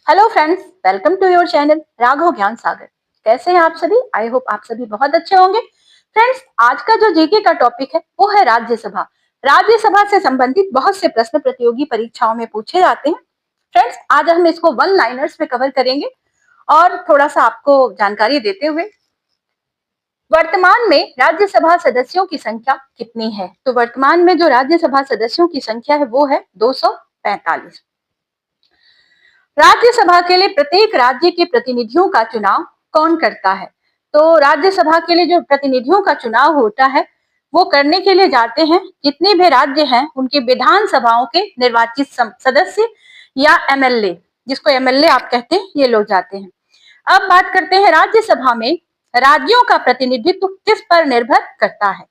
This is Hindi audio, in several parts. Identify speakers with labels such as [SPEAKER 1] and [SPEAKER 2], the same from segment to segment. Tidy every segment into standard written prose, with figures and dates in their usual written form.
[SPEAKER 1] Hello friends, welcome to your channel Raghav Gyan Sagar. कैसे हैं आप सभी? आई होप आप सभी बहुत अच्छे होंगे। फ्रेंड्स, आज का जो जीके का टॉपिक है वो है राज्यसभा। राज्यसभा से संबंधित बहुत से प्रश्न प्रतियोगी परीक्षाओं में पूछे जाते हैं। फ्रेंड्स, आज हम इसको वन लाइनर्स में कवर करेंगे और थोड़ा सा आपको जानकारी देते हुए, वर्तमान में राज्यसभा सदस्यों की संख्या कितनी है? तो वर्तमान में जो राज्यसभा सदस्यों की संख्या है वो है 245। राज्यसभा के लिए प्रत्येक राज्य के प्रतिनिधियों का चुनाव कौन करता है? तो राज्यसभा के लिए जो प्रतिनिधियों का चुनाव होता है वो करने के लिए जाते हैं जितने भी राज्य हैं उनके विधानसभाओं के निर्वाचित सदस्य या एमएलए, जिसको एमएलए आप कहते हैं, ये लोग जाते हैं। अब बात करते हैं राज्यसभा में राज्यों का प्रतिनिधित्व किस पर निर्भर करता है।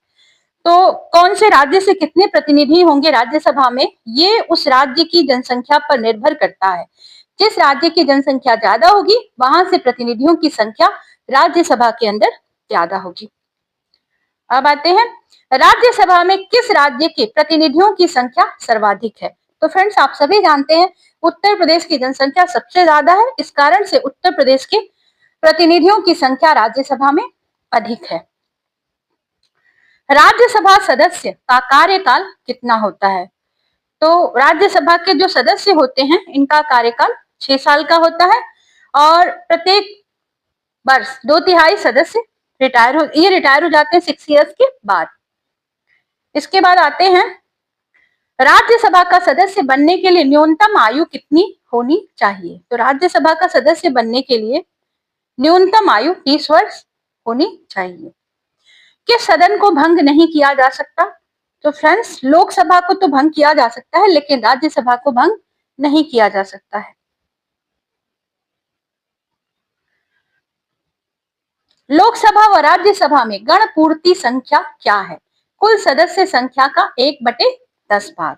[SPEAKER 1] तो कौन से राज्य से कितने प्रतिनिधि होंगे राज्यसभा में, ये उस राज्य की जनसंख्या पर निर्भर करता है। जिस राज्य की जनसंख्या ज्यादा होगी वहां से प्रतिनिधियों की संख्या राज्यसभा के अंदर ज्यादा होगी। अब आते हैं, राज्यसभा में किस राज्य के प्रतिनिधियों की संख्या सर्वाधिक है? तो फ्रेंड्स, आप सभी जानते हैं उत्तर प्रदेश की जनसंख्या सबसे ज्यादा है। इस कारण से उत्तर प्रदेश के प्रतिनिधियों की संख्या राज्यसभा में अधिक है। राज्यसभा सदस्य का कार्यकाल कितना होता है? तो राज्यसभा के जो सदस्य होते हैं इनका कार्यकाल 6 साल का होता है और प्रत्येक वर्ष 2/3 सदस्य रिटायर हो जाते हैं 6 इयर्स के बाद। इसके बाद आते हैं, राज्यसभा का सदस्य बनने के लिए न्यूनतम आयु कितनी होनी चाहिए? तो राज्यसभा का सदस्य बनने के लिए न्यूनतम आयु 30 वर्ष होनी चाहिए। किस सदन को भंग नहीं किया जा सकता? तो फ्रेंड्स, लोकसभा को तो भंग किया जा सकता है लेकिन राज्यसभा को भंग नहीं किया जा सकता है। लोकसभा व राज्यसभा में गण पूर्ति संख्या क्या है? कुल सदस्य संख्या का 1/10 भाग।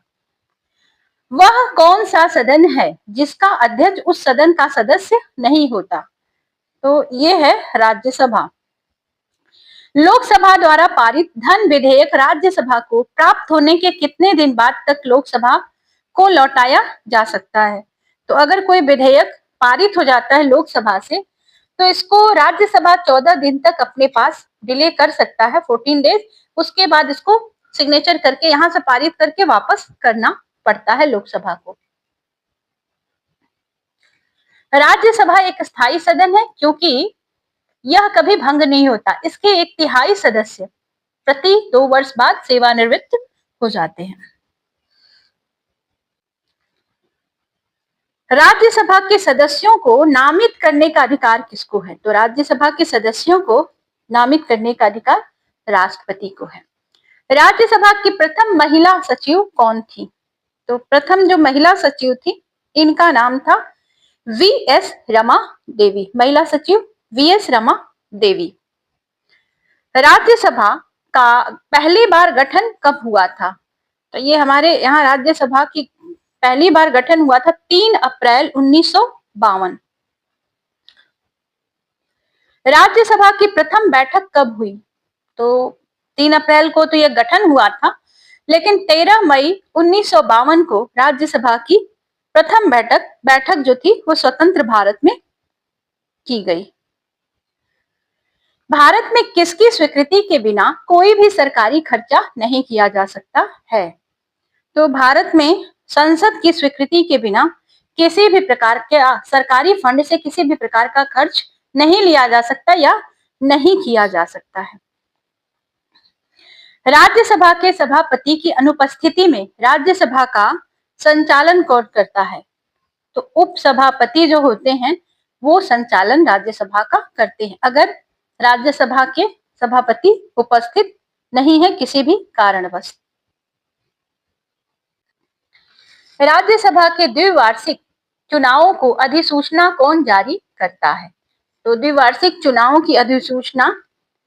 [SPEAKER 1] वह कौन सा सदन है जिसका अध्यक्ष उस सदन का सदस्य नहीं होता? तो ये है राज्यसभा। लोकसभा द्वारा पारित धन विधेयक राज्यसभा को प्राप्त होने के कितने दिन बाद तक लोकसभा को लौटाया जा सकता है? तो अगर कोई विधेयक पारित हो जाता है लोकसभा से तो इसको राज्यसभा 14 दिन तक अपने पास डिले कर सकता है, 14 डेज। उसके बाद इसको सिग्नेचर करके यहां से पारित करके वापस करना पड़ता है लोकसभा को। राज्यसभा एक स्थायी सदन है क्योंकि यह कभी भंग नहीं होता। इसके 1/3 सदस्य प्रति 2 वर्ष बाद सेवानिवृत्त हो जाते हैं। राज्यसभा के सदस्यों को नामित करने का अधिकार किसको है? तो राज्यसभा के सदस्यों को नामित करने का अधिकार राष्ट्रपति को है। राज्यसभा की प्रथम महिला सचिव कौन थी? तो प्रथम जो महिला सचिव थी इनका नाम था वीएस रमा देवी। महिला सचिव वीएस रमा देवी। राज्यसभा का पहली बार गठन कब हुआ था? तो ये हमारे यहाँ राज्यसभा की पहली बार गठन हुआ था 3 अप्रैल 1952। राज्यसभा की प्रथम बैठक कब हुई? तो 3 अप्रैल को तो यह गठन हुआ था लेकिन 13 मई 1952 को राज्यसभा की प्रथम बैठक जो थी वो स्वतंत्र भारत में की गई। भारत में किसकी स्वीकृति के बिना कोई भी सरकारी खर्चा नहीं किया जा सकता है? तो भारत में संसद की स्वीकृति के बिना किसी भी प्रकार के सरकारी फंड से किसी भी प्रकार का खर्च नहीं लिया जा सकता या नहीं किया जा सकता है। राज्यसभा के सभापति की अनुपस्थिति में राज्यसभा का संचालन कौन करता है? तो उपसभापति जो होते हैं वो संचालन राज्यसभा का करते हैं अगर राज्यसभा के सभापति उपस्थित नहीं है किसी भी कारणवश। राज्यसभा के द्विवार्षिक चुनावों को अधिसूचना कौन जारी करता है? तो द्विवार्षिक चुनावों की अधिसूचना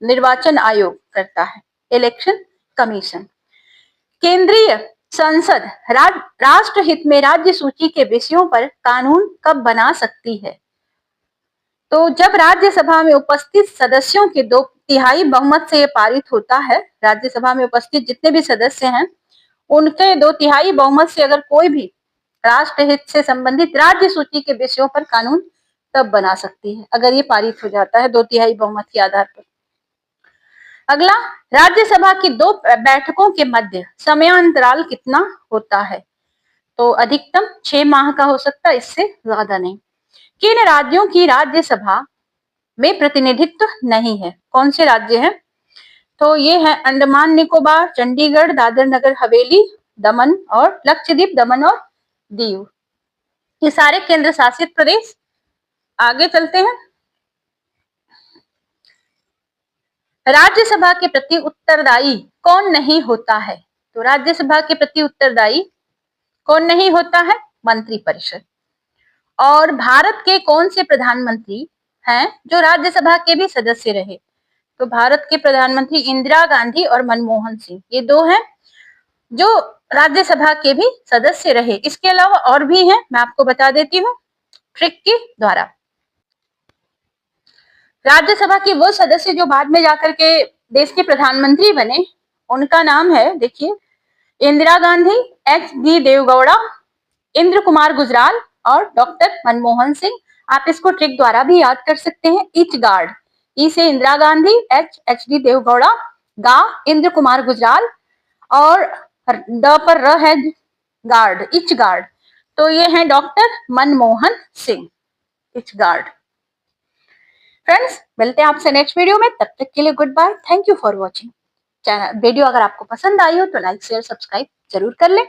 [SPEAKER 1] निर्वाचन आयोग करता है, इलेक्शन कमीशन। केंद्रीय संसद राष्ट्रहित में राज्य सूची के विषयों पर कानून कब बना सकती है? तो जब राज्यसभा में उपस्थित सदस्यों के 2/3 बहुमत से ये पारित होता है। राज्यसभा में उपस्थित जितने भी सदस्य हैं उनके 2/3 बहुमत से अगर कोई भी राष्ट्र हित से संबंधित राज्य सूची के विषयों पर कानून तब बना सकती है अगर ये पारित हो जाता है 2/3 बहुमत के आधार पर। अगला, राज्यसभा की 2 बैठकों के मध्य समयांतराल कितना होता है? तो अधिकतम 6 माह का हो सकता है, इससे ज्यादा नहीं। किन राज्यों की राज्यसभा में प्रतिनिधित्व नहीं है? कौन से राज्य हैं? तो ये है अंडमान निकोबार, चंडीगढ़, दादर नगर हवेली, दमन और लक्षद्वीप, दमन और दीव। ये सारे केंद्र शासित प्रदेश। आगे चलते हैं। राज्यसभा के प्रति उत्तरदायी कौन नहीं होता है? तो राज्यसभा के प्रति उत्तरदायी कौन नहीं होता है? मंत्रिपरिषद। और भारत के कौन से प्रधानमंत्री हैं जो राज्यसभा के भी सदस्य रहे? तो भारत के प्रधानमंत्री इंदिरा गांधी और मनमोहन सिंह, ये 2 हैं जो राज्यसभा के भी सदस्य रहे। इसके अलावा और भी हैं, मैं आपको बता देती हूँ ट्रिक के द्वारा। राज्यसभा के वो सदस्य जो बाद में जाकर के देश के प्रधानमंत्री बने, उनका नाम है, देखिए, इंदिरा गांधी, एच.डी. देवगौड़ा, इंद्र कुमार गुजराल और डॉक्टर मनमोहन सिंह। आप इसको ट्रिक द्वारा भी याद कर सकते हैं। इच गार्ड, ई से इंदिरा गांधी, एच.डी. देवगौड़ा, गा इंद्र कुमार गुजराल और ड पर र है गार्ड, इच गार्ड। तो ये है doctor Manmohan Singh, etch guard. Friends, मिलते हैं आपसे नेक्स्ट वीडियो में। तब तक के लिए good bye. Thank you for watching. Video अगर आपको पसंद आई हो तो लाइक शेयर सब्सक्राइब जरूर कर लें।